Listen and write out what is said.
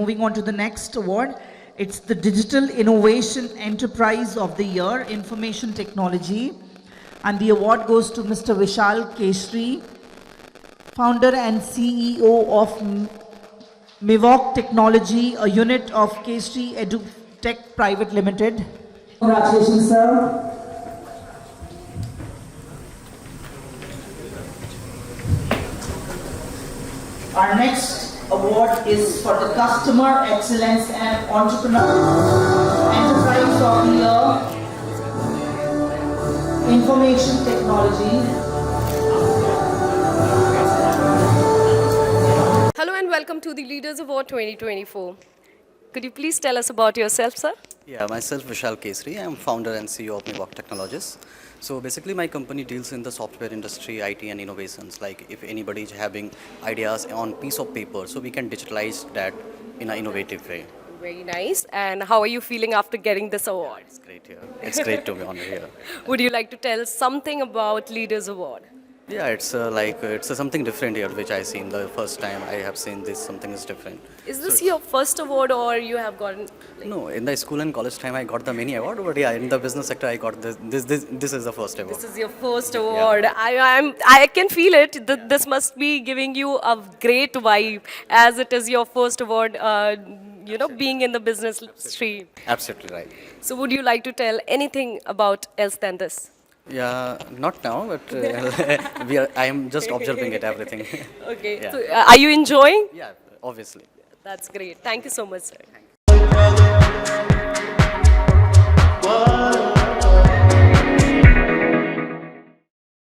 moving on to the next award. It's the Digital Innovation Enterprise of the Year, Information Technology. And the award goes to Mr. Vishal Keshri, founder and CEO of Bizox Technology, a unit of Keshri EduTech Private Limited. Congratulations, sir. Our next award is for the Customer Excellence and Entrepreneur Enterprise of the Year, Information Technology. Hello and welcome to the Leaders Award 2024. Could you please tell us about yourself, sir? Yeah, myself Vishal Keshri. I am founder and CEO of Bizox Technologies. So basically my company deals in the software industry, IT and innovations. Like if anybody is having ideas on piece of paper, so we can digitalize that in an innovative way. Very nice. And how are you feeling after getting this award? It's great here. It's great to be honored here. Would you like to tell something about Leaders Award? Yeah, it's something different here, which I seen the first time I have seen this. Something is different. Is this your first award or you have gotten? No, in the school and college time I got the many award, but yeah, in the business sector I got this. This is the first award. This is your first award. Yeah. I can feel it. This must be giving you a great vibe, as it is your first award. Being in the business stream. Absolutely right. So, would you like to tell anything about else than this? Yeah, not now, but I am just observing it, everything. Okay. Yeah. So, are you enjoying? Yeah, obviously. That's great. Thank you so much, sir.